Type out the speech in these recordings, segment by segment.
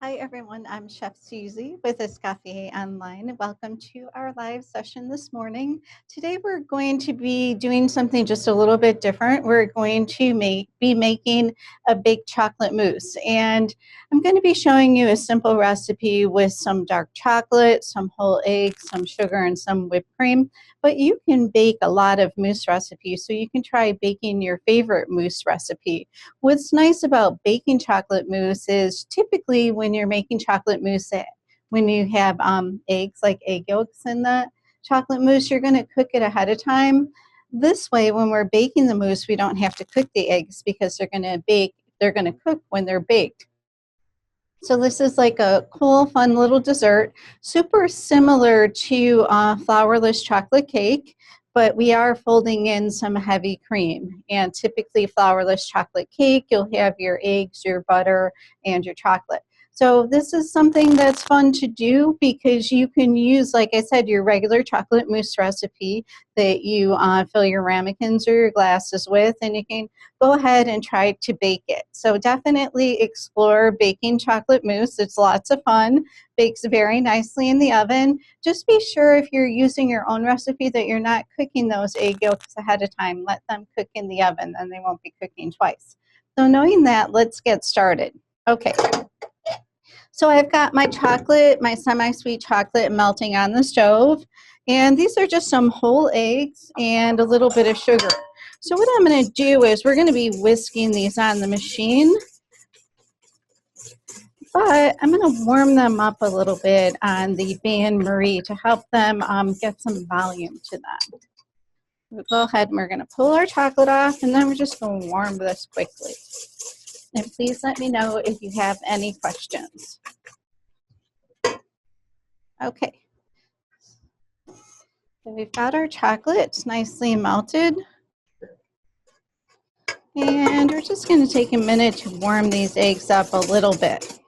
Hi everyone, I'm Chef Susie with Escoffier Online. Welcome to our live session this morning. Today we're going to be doing something just a little bit different. We're going to be making a baked chocolate mousse, and I'm going to be showing you a simple recipe with some dark chocolate, some whole eggs, some sugar, and some whipped cream. But you can bake a lot of mousse recipes, so you can try baking your favorite mousse recipe. What's nice about baking chocolate mousse is typically when you're making chocolate mousse, when you have eggs, like egg yolks in the chocolate mousse, you're going to cook it ahead of time. This way, when we're baking the mousse, we don't have to cook the eggs because they're going to cook when they're baked. So this is like a cool, fun little dessert, super similar to flourless chocolate cake, but we are folding in some heavy cream. And typically flourless chocolate cake, you'll have your eggs, your butter, and your chocolate. So this is something that's fun to do because you can use, like I said, your regular chocolate mousse recipe that you fill your ramekins or your glasses with, and you can go ahead and try to bake it. So definitely explore baking chocolate mousse. It's lots of fun, bakes very nicely in the oven. Just be sure if you're using your own recipe that you're not cooking those egg yolks ahead of time. Let them cook in the oven, then they won't be cooking twice. So knowing that, let's get started. Okay. So I've got my chocolate, my semi-sweet chocolate melting on the stove. And these are just some whole eggs and a little bit of sugar. So what I'm going to do is we're going to be whisking these on the machine. But I'm going to warm them up a little bit on the bain-marie to help them get some volume to them. We'll go ahead and we're going to pull our chocolate off, and then we're just going to warm this quickly. And please let me know if you have any questions. Okay. So we've got our chocolate. It's nicely melted. And we're just going to take a minute to warm these eggs up a little bit.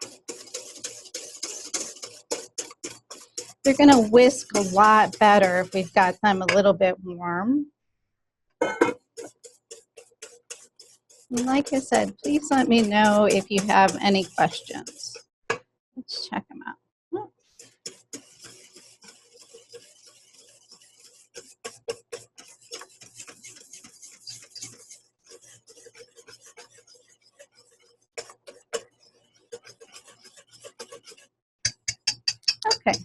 They're going to whisk a lot better if we've got them a little bit warm. And like I said, please let me know if you have any questions. Let's check them out. Okay,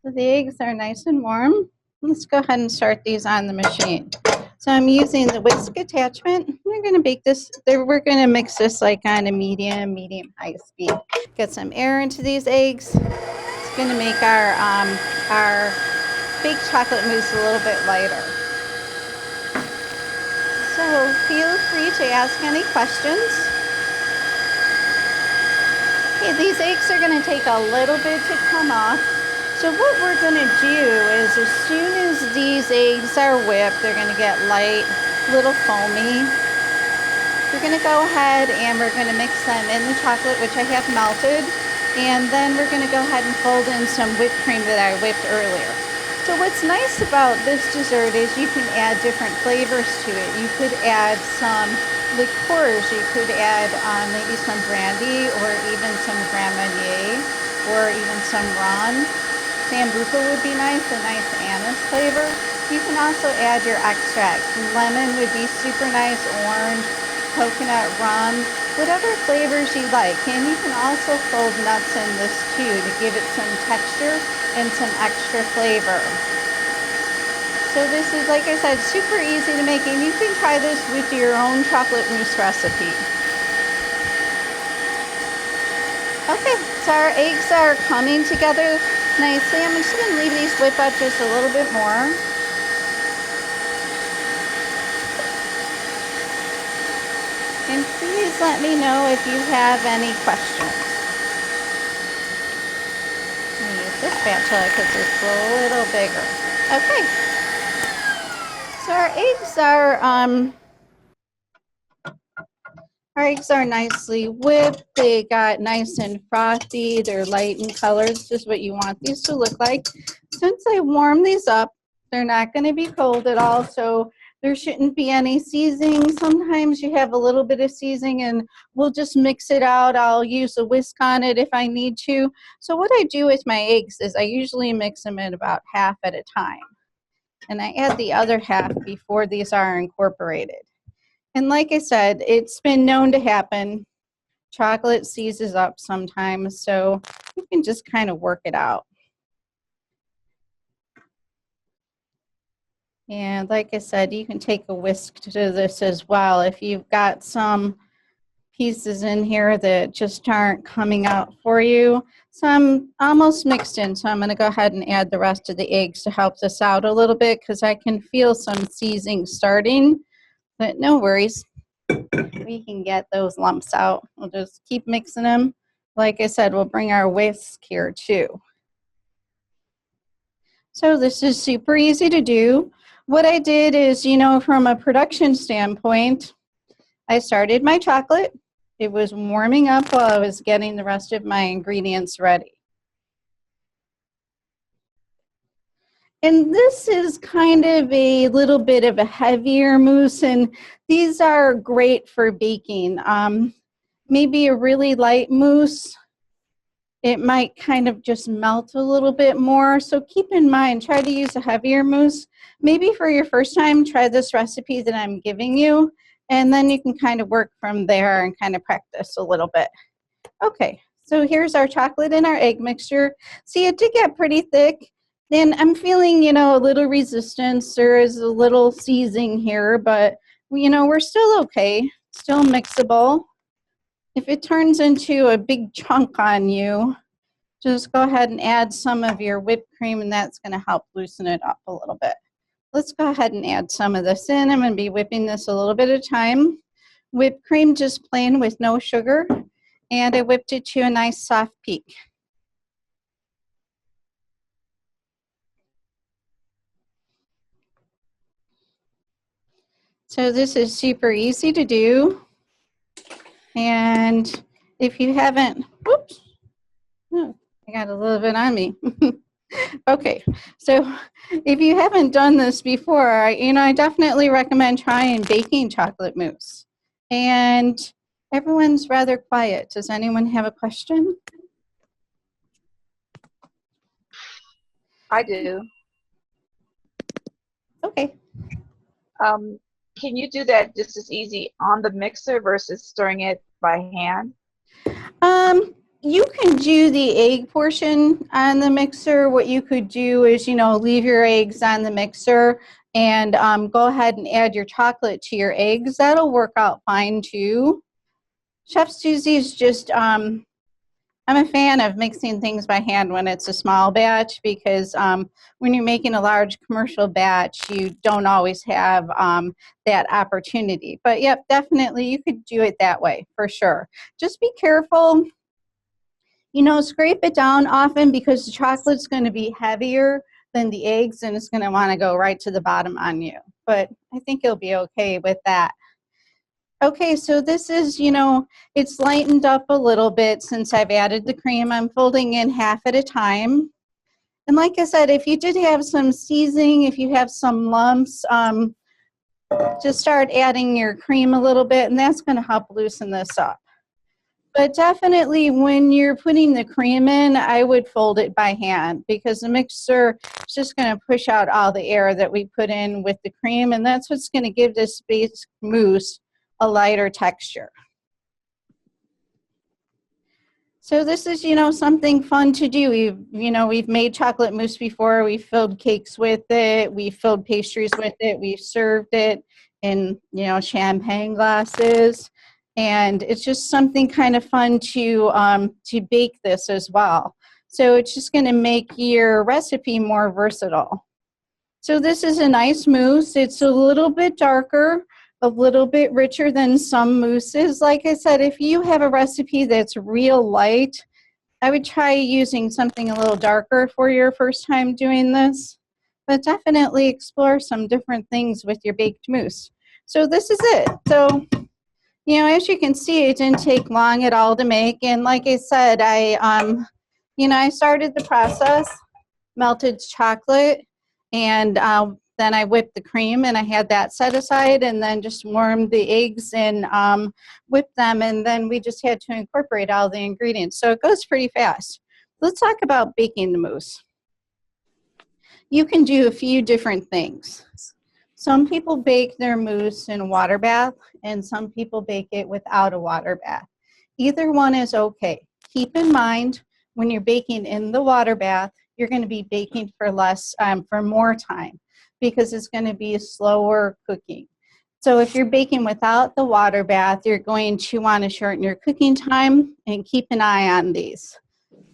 so the eggs are nice and warm. Let's go ahead and start these on the machine. So I'm using the whisk attachment. We're going to bake this, we're going to mix this like on a medium-high speed. Get some air into these eggs. It's going to make our baked chocolate mousse a little bit lighter. So feel free to ask any questions. Okay, these eggs are going to take a little bit to come off. So what we're going to do is as soon as these eggs are whipped, they're going to get light, a little foamy. We're going to go ahead and we're going to mix them in the chocolate, which I have melted. And then we're going to go ahead and fold in some whipped cream that I whipped earlier. So what's nice about this dessert is you can add different flavors to it. You could add some liqueurs. You could add maybe some brandy or even some Grand Marnier or even some rum. Sambuca would be nice, a nice anise flavor. You can also add your extracts. Lemon would be super nice, orange, coconut rum, whatever flavors you like. And you can also fold nuts in this too to give it some texture and some extra flavor. So this is, like I said, super easy to make, and you can try this with your own chocolate mousse recipe. Okay, so our eggs are coming together nicely. I'm just going to leave these whip up just a little bit more. And please let me know if you have any questions. I'm going to use this spatula because it's a little bigger. Okay. So our eggs are nicely whipped. They got nice and frothy. They're light in color. It's just what you want these to look like. Since I warm these up, they're not going to be cold at all, so There shouldn't be any seasoning. Sometimes you have a little bit of seasoning and we'll just mix it out. I'll use a whisk on it if I need to. So what I do with my eggs is I usually mix them in about half at a time. And I add the other half before these are incorporated. And like I said, it's been known to happen. Chocolate seizes up sometimes, so you can just kind of work it out. And like I said, you can take a whisk to this as well. If you've got some pieces in here that just aren't coming out for you. So I'm almost mixed in, so I'm going to go ahead and add the rest of the eggs to help this out a little bit because I can feel some seizing starting, but no worries. We can get those lumps out. We'll just keep mixing them. Like I said, we'll bring our whisk here too. So this is super easy to do. What I did is, you know, from a production standpoint, I started my chocolate. It was warming up while I was getting the rest of my ingredients ready. And this is kind of a little bit of a heavier mousse, and these are great for baking. Maybe a really light mousse, it might kind of just melt a little bit more. So keep in mind, try to use a heavier mousse. Maybe for your first time, try this recipe that I'm giving you, and then you can kind of work from there and kind of practice a little bit. Okay, so here's our chocolate and our egg mixture. See, it did get pretty thick. And I'm feeling, you know, a little resistance. There is a little seizing here, but, you know, we're still okay, still mixable. If it turns into a big chunk on you, just go ahead and add some of your whipped cream, and that's going to help loosen it up a little bit. Let's go ahead and add some of this in. I'm going to be whipping this a little bit at a time. Whipped cream just plain with no sugar, and I whipped it to a nice soft peak. So this is super easy to do. And if you haven't, whoops, oh, I got a little bit on me. Okay, so if you haven't done this before, I definitely recommend trying baking chocolate mousse. And everyone's rather quiet. Does anyone have a question? I do. Okay. Can you do that just as easy on the mixer versus stirring it by hand? You can do the egg portion on the mixer. What you could do is, leave your eggs on the mixer and go ahead and add your chocolate to your eggs. That'll work out fine too. Chef Susie's just, I'm a fan of mixing things by hand when it's a small batch because when you're making a large commercial batch, you don't always have that opportunity. But yep, definitely you could do it that way for sure. Just be careful. Scrape it down often because the chocolate's going to be heavier than the eggs and it's going to want to go right to the bottom on you. But I think you'll be okay with that. Okay, so this is, it's lightened up a little bit since I've added the cream. I'm folding in half at a time. And like I said, if you did have some seasoning, if you have some lumps, just start adding your cream a little bit and that's going to help loosen this up. But definitely when you're putting the cream in, I would fold it by hand because the mixer is just going to push out all the air that we put in with the cream, and that's what's going to give this base mousse a lighter texture. So this is, something fun to do. We've made chocolate mousse before. We've filled cakes with it. We've filled pastries with it. We've served it in, champagne glasses. And it's just something kind of fun to bake this as well. So it's just going to make your recipe more versatile. So this is a nice mousse. It's a little bit darker, a little bit richer than some mousses. Like I said, if you have a recipe that's real light, I would try using something a little darker for your first time doing this. But definitely explore some different things with your baked mousse. So this is it. So as you can see, it didn't take long at all to make. And like I said, I started the process, melted chocolate, and then I whipped the cream and I had that set aside, and then just warmed the eggs and whipped them, and then we just had to incorporate all the ingredients. So it goes pretty fast. Let's talk about baking the mousse. You can do a few different things. Some people bake their mousse in a water bath, and some people bake it without a water bath. Either one is okay. Keep in mind, when you're baking in the water bath, you're going to be baking for more time, because it's going to be a slower cooking. So if you're baking without the water bath, you're going to want to shorten your cooking time and keep an eye on these.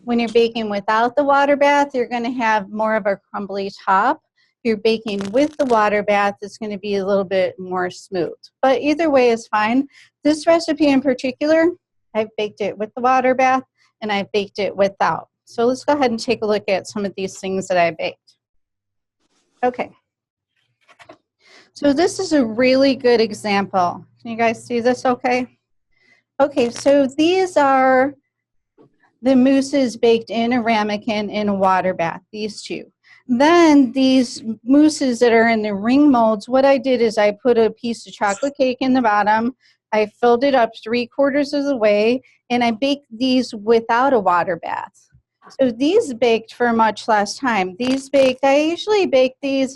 When you're baking without the water bath, you're going to have more of a crumbly top. If you're baking with the water bath, it's going to be a little bit more smooth. But either way is fine. This recipe in particular, I've baked it with the water bath and I've baked it without. So let's go ahead and take a look at some of these things that I baked. Okay. So this is a really good example. Can you guys see this okay? Okay, so these are the mousses baked in a ramekin in a water bath, these two. Then these mousses that are in the ring molds, what I did is I put a piece of chocolate cake in the bottom, I filled it up 3/4 of the way, and I baked these without a water bath. So these baked for much less time. These baked, I usually bake these,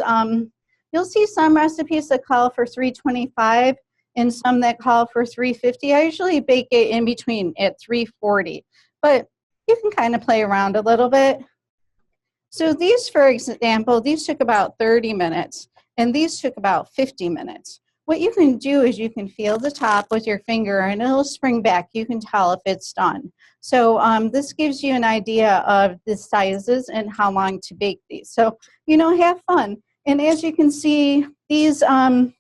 you'll see some recipes that call for 325 and some that call for 350. I usually bake it in between at 340, but you can kind of play around a little bit. So these, for example, these took about 30 minutes and these took about 50 minutes. What you can do is you can feel the top with your finger and it'll spring back. You can tell if it's done. So this gives you an idea of the sizes and how long to bake these. So, have fun. And as you can see, these kind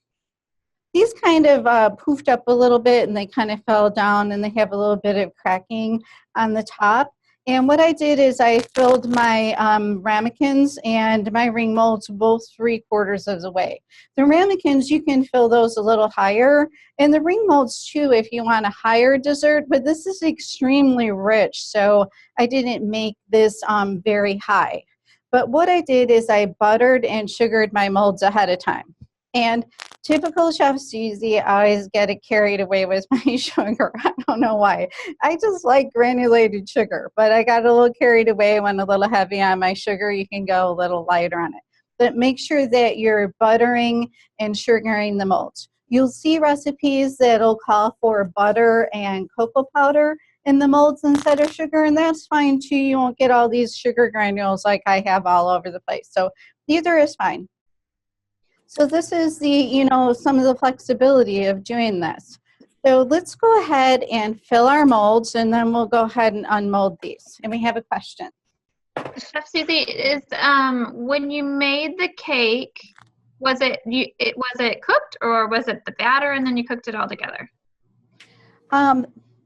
of poofed up a little bit and they kind of fell down and they have a little bit of cracking on the top. And what I did is I filled my ramekins and my ring molds both 3/4 of the way. The ramekins, you can fill those a little higher, and the ring molds too if you want a higher dessert, but this is extremely rich, so I didn't make this very high. But what I did is I buttered and sugared my molds ahead of time. And typical Chef Susie, I always get it carried away with my sugar. I don't know why. I just like granulated sugar, but I got a little carried away, went a little heavy on my sugar. You can go a little lighter on it. But make sure that you're buttering and sugaring the molds. You'll see recipes that'll call for butter and cocoa powder in the molds instead of sugar, and that's fine too. You won't get all these sugar granules like I have all over the place. So either is fine. So this is the, some of the flexibility of doing this. So let's go ahead and fill our molds, and then we'll go ahead and unmold these. And we have a question. Chef Susie, is when you made the cake, was it cooked, or was it the batter and then you cooked it all together?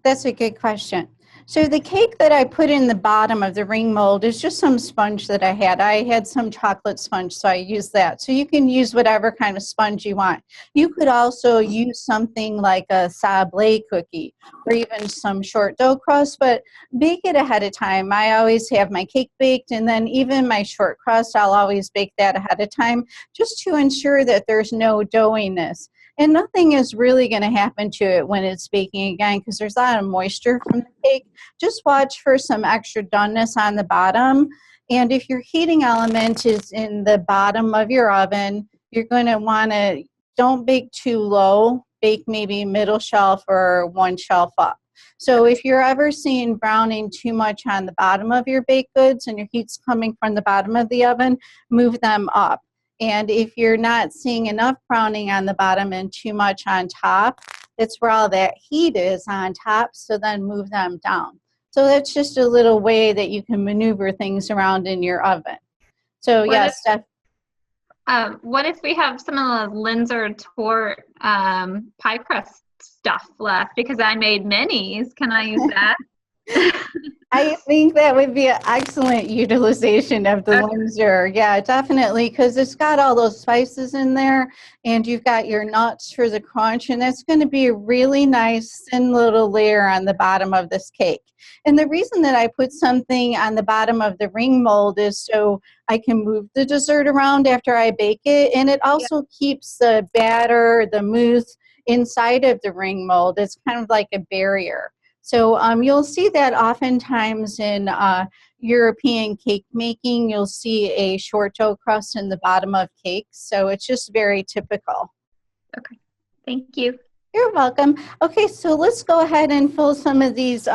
That's a good question. So the cake that I put in the bottom of the ring mold is just some sponge that I had. I had some chocolate sponge, so I used that. So you can use whatever kind of sponge you want. You could also use something like a sablé cookie or even some short dough crust, but bake it ahead of time. I always have my cake baked, and then even my short crust, I'll always bake that ahead of time just to ensure that there's no doughiness. And nothing is really going to happen to it when it's baking again because there's a lot of moisture from the cake. Just watch for some extra doneness on the bottom. And if your heating element is in the bottom of your oven, you're going to want to, don't bake too low, bake maybe middle shelf or one shelf up. So if you're ever seeing browning too much on the bottom of your baked goods and your heat's coming from the bottom of the oven, move them up. And if you're not seeing enough browning on the bottom and too much on top, that's where all that heat is on top, so then move them down. So that's just a little way that you can maneuver things around in your oven. So yes, what if we have some of the Linzer Tort pie crust stuff left? Because I made minis. Can I use that? I think that would be an excellent utilization of the Linzer. Yeah, definitely, because it's got all those spices in there, and you've got your nuts for the crunch, and that's going to be a really nice thin little layer on the bottom of this cake. And the reason that I put something on the bottom of the ring mold is so I can move the dessert around after I bake it, and it also keeps the batter, the mousse, inside of the ring mold. It's kind of like a barrier. So you'll see that oftentimes in European cake making, you'll see a short dough crust in the bottom of cakes. So it's just very typical. Okay, thank you. You're welcome. Okay, so let's go ahead and fill some of these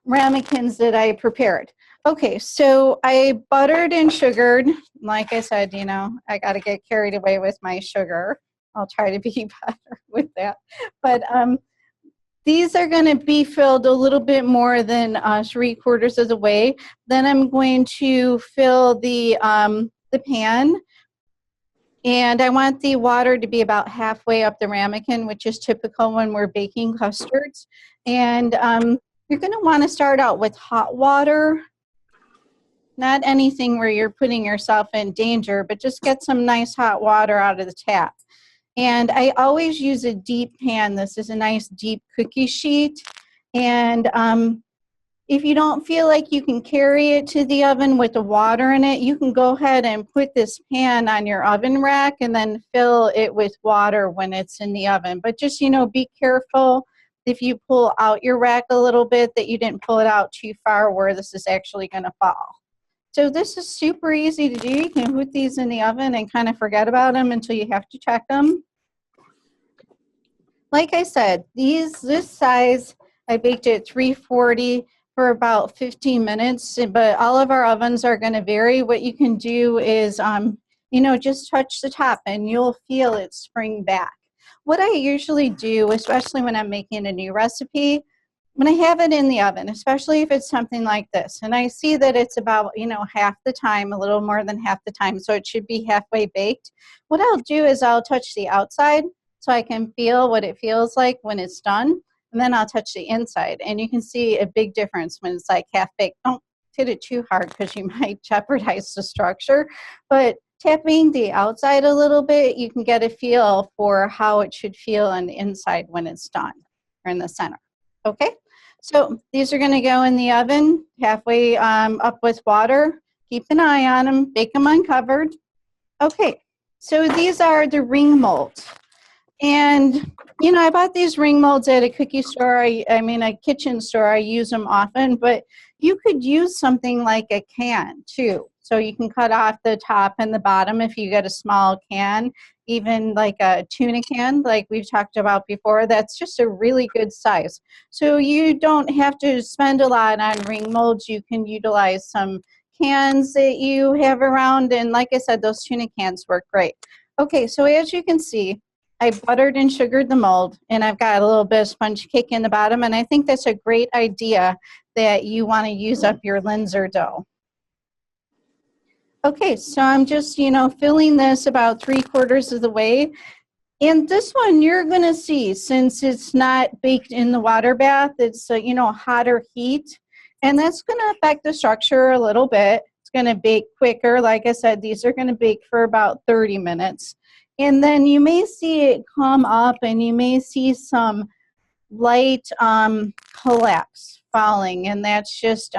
ramekins that I prepared. Okay, so I buttered and sugared. Like I said, you know, I got to get carried away with my sugar. I'll try to be better with that. But these are going to be filled a little bit more than 3/4 of the way. Then I'm going to fill the pan, and I want the water to be about halfway up the ramekin, which is typical when we're baking custards. And you're going to want to start out with hot water, not anything where you're putting yourself in danger, but just get some nice hot water out of the tap. And I always use a deep pan. This is a nice deep cookie sheet. And if you don't feel like you can carry it to the oven with the water in it, you can go ahead and put this pan on your oven rack and then fill it with water when it's in the oven. But just, you know, be careful if you pull out your rack a little bit that you didn't pull it out too far where this is actually going to fall. So this is super easy to do. You can put these in the oven and kind of forget about them until you have to check them. Like I said, this size, I baked it at 340 for about 15 minutes, but all of our ovens are going to vary. What you can do is, you know, just touch the top and you'll feel it spring back. What I usually do, especially when I'm making a new recipe, when I have it in the oven, especially if it's something like this, and I see that it's about, you know, half the time, a little more than half the time, so it should be halfway baked. What I'll do is I'll touch the outside so I can feel what it feels like when it's done, and then I'll touch the inside, and you can see a big difference when it's like half baked. Don't hit it too hard because you might jeopardize the structure, but tapping the outside a little bit, you can get a feel for how it should feel on the inside when it's done, or in the center. Okay, so these are going to go in the oven halfway up with water. Keep an eye on them, bake them uncovered. Okay, so these are the ring molds. And, you know, I bought these ring molds at a cookie store, I mean a kitchen store. I use them often, but you could use something like a can too. So you can cut off the top and the bottom if you get a small can, even like a tuna can like we've talked about before. That's just a really good size. So you don't have to spend a lot on ring molds. You can utilize some cans that you have around, and like I said, those tuna cans work great. Okay, so as you can see, I buttered and sugared the mold, and I've got a little bit of sponge cake in the bottom, and I think that's a great idea that you want to use up your Linzer dough. Okay, so I'm just, you know, filling this about 3/4 of the way. And this one you're going to see, since it's not baked in the water bath, it's, you know, hotter heat. And that's going to affect the structure a little bit. It's going to bake quicker. Like I said, these are going to bake for about 30 minutes. And then you may see it come up and you may see some light collapse falling. And that's just,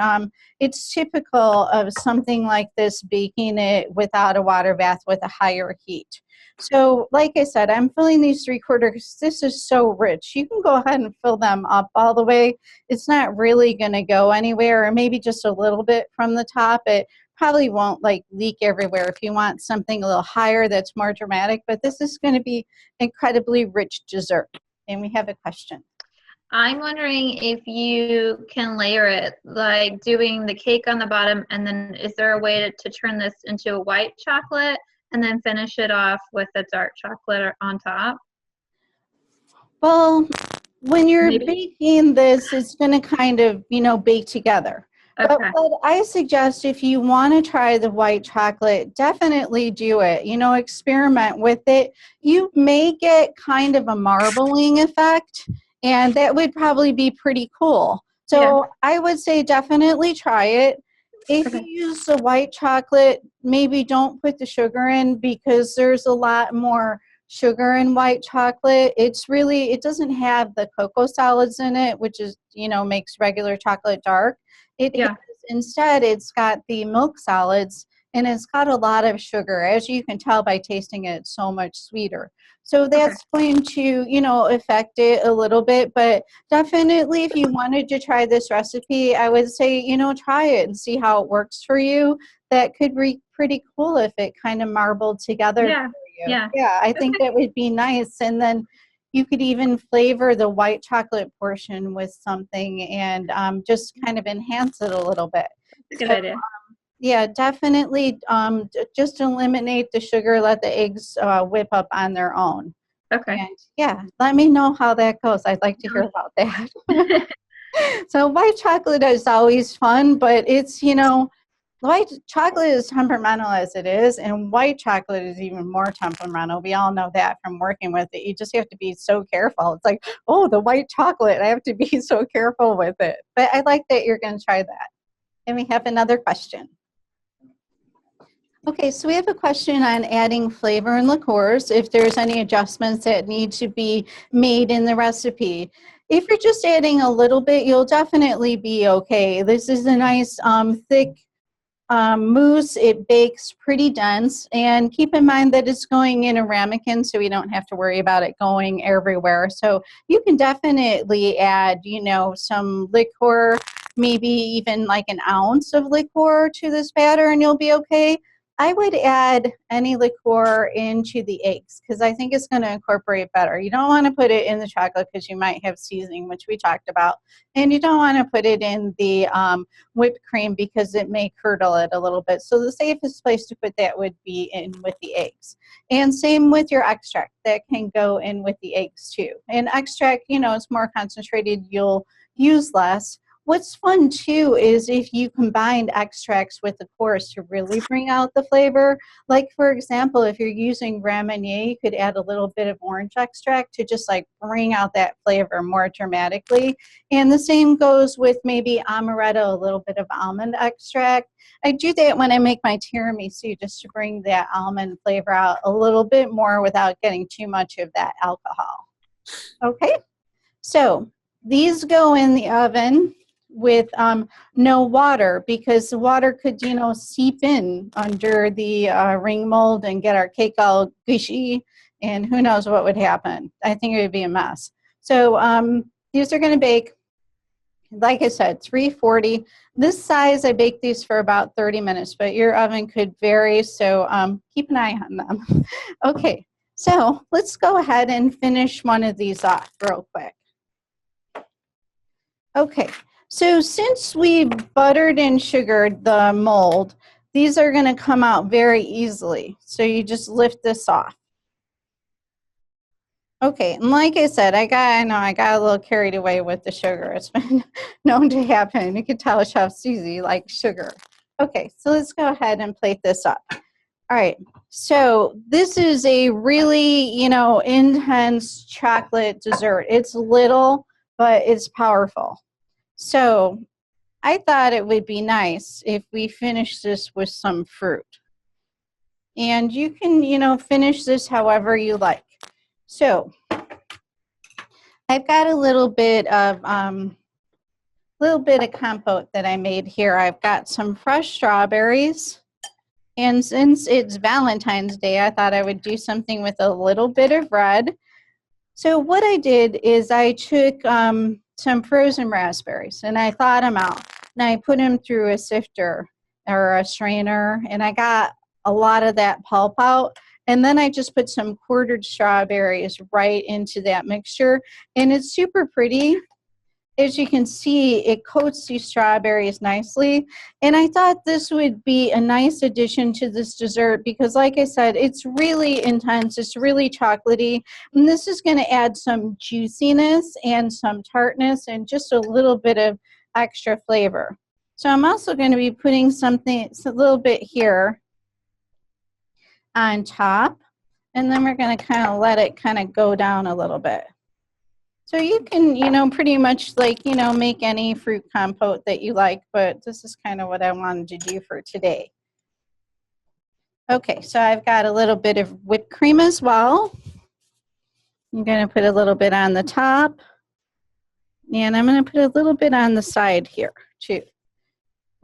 it's typical of something like this, baking it without a water bath with a higher heat. So like I said, I'm filling these 3/4. This is so rich. You can go ahead and fill them up all the way. It's not really going to go anywhere, or maybe just a little bit from the top. It probably won't like leak everywhere if you want something a little higher that's more dramatic, but this is going to be incredibly rich dessert. And we have a question. I'm wondering if you can layer it, like doing the cake on the bottom, and then is there a way to turn this into a white chocolate and then finish it off with a dark chocolate on top? Well, when you're baking this, it's going to kind of, you know, bake together. Okay. But I suggest if you want to try the white chocolate, definitely do it. You know, experiment with it. You may get kind of a marbling effect, and that would probably be pretty cool. So I would say definitely try it. If you use the white chocolate, maybe don't put the sugar in because there's a lot more sugar in white chocolate. It doesn't have the cocoa solids in it, which is, makes regular chocolate dark. Instead, it's got the milk solids and it's got a lot of sugar. As you can tell by tasting it, it's so much sweeter. So that's going to, affect it a little bit. But definitely, if you wanted to try this recipe, I would say, try it and see how it works for you. That could be pretty cool if it kind of marbled together for you. Yeah, I think that would be nice. And then you could even flavor the white chocolate portion with something and just kind of enhance it a little bit. Good idea. Yeah, definitely. Just eliminate the sugar. Let the eggs whip up on their own. Okay. And yeah, let me know how that goes. I'd like to hear about that. So white chocolate is always fun, but it's, white chocolate is temperamental as it is, and white chocolate is even more temperamental. We all know that from working with it. You just have to be so careful. It's like, oh, the white chocolate. I have to be so careful with it. But I like that you're going to try that. And we have another question. Okay, so we have a question on adding flavor in liqueurs, if there's any adjustments that need to be made in the recipe. If you're just adding a little bit, you'll definitely be okay. This is a nice thick mousse. It bakes pretty dense, and keep in mind that it's going in a ramekin, so we don't have to worry about it going everywhere. So you can definitely add, some liqueur, maybe even like an ounce of liqueur to this batter, and you'll be okay. I would add any liqueur into the eggs because I think it's going to incorporate better. You don't want to put it in the chocolate because you might have seasoning, which we talked about. And you don't want to put it in the whipped cream because it may curdle it a little bit. So the safest place to put that would be in with the eggs. And same with your extract. That can go in with the eggs too. And extract, is more concentrated. You'll use less. What's fun too is if you combined extracts with the course to really bring out the flavor. Like for example, if you're using ramen, you could add a little bit of orange extract to just like bring out that flavor more dramatically. And the same goes with maybe amaretto, a little bit of almond extract. I do that when I make my tiramisu just to bring that almond flavor out a little bit more without getting too much of that alcohol. Okay, so these go in the oven with no water because the water could, seep in under the ring mold and get our cake all gushy, and who knows what would happen. I think it would be a mess. So these are going to bake, like I said, 340. This size, I bake these for about 30 minutes, but your oven could vary, so keep an eye on them. Okay, so let's go ahead and finish one of these off real quick. Okay. So since we buttered and sugared the mold, these are going to come out very easily. So you just lift this off. Okay, and like I said, I got a little carried away with the sugar. It's been known to happen. You can tell Chef Susie likes sugar. Okay, so let's go ahead and plate this up. All right, so this is a really, intense chocolate dessert. It's little, but it's powerful. So I thought it would be nice if we finish this with some fruit. And you can, finish this however you like. So I've got a little bit of compote that I made here. I've got some fresh strawberries. And since it's Valentine's Day, I thought I would do something with a little bit of red. So what I did is I took some frozen raspberries and I thawed them out and I put them through a sifter or a strainer, and I got a lot of that pulp out, and then I just put some quartered strawberries right into that mixture, and it's super pretty. As you can see, it coats these strawberries nicely, and I thought this would be a nice addition to this dessert because, like I said, it's really intense, it's really chocolatey, and this is going to add some juiciness and some tartness and just a little bit of extra flavor. So I'm also going to be putting a little bit here on top, and then we're going to kind of let it kind of go down a little bit. So you can, pretty much like, make any fruit compote that you like, but this is kind of what I wanted to do for today. Okay, so I've got a little bit of whipped cream as well. I'm going to put a little bit on the top, and I'm going to put a little bit on the side here too.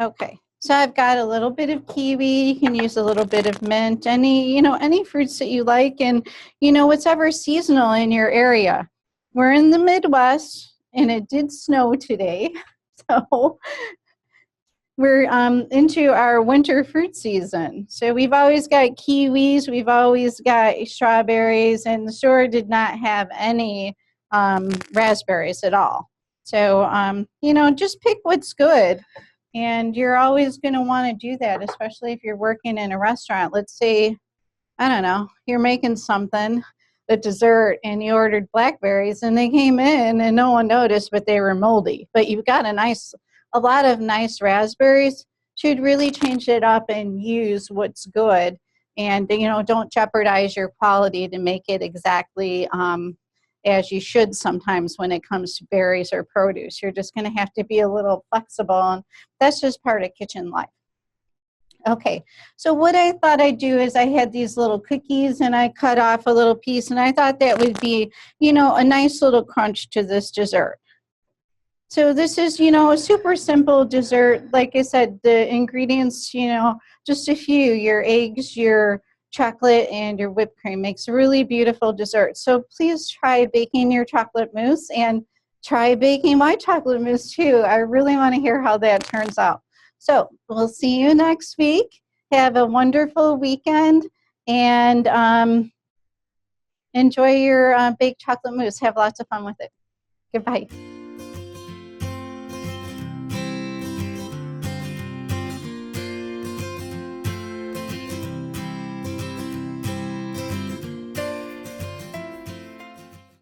Okay, so I've got a little bit of kiwi. You can use a little bit of mint, any fruits that you like, and whatever seasonal in your area. We're in the Midwest, and it did snow today, so we're into our winter fruit season. So we've always got kiwis, we've always got strawberries, and the store did not have any raspberries at all. So, just pick what's good. And you're always going to want to do that, especially if you're working in a restaurant. Let's say, I don't know, you're making something, a dessert, and you ordered blackberries, and they came in and no one noticed, but they were moldy. But you've got a lot of nice raspberries. Should really change it up and use what's good, and don't jeopardize your quality to make it exactly as you should sometimes when it comes to berries or produce. You're just going to have to be a little flexible, and that's just part of kitchen life. Okay, so what I thought I'd do is I had these little cookies, and I cut off a little piece, and I thought that would be, a nice little crunch to this dessert. So this is, a super simple dessert. Like I said, the ingredients, just a few, your eggs, your chocolate, and your whipped cream makes a really beautiful dessert. So please try baking your chocolate mousse, and try baking my chocolate mousse too. I really want to hear how that turns out. So we'll see you next week. Have a wonderful weekend, and enjoy your baked chocolate mousse. Have lots of fun with it. Goodbye.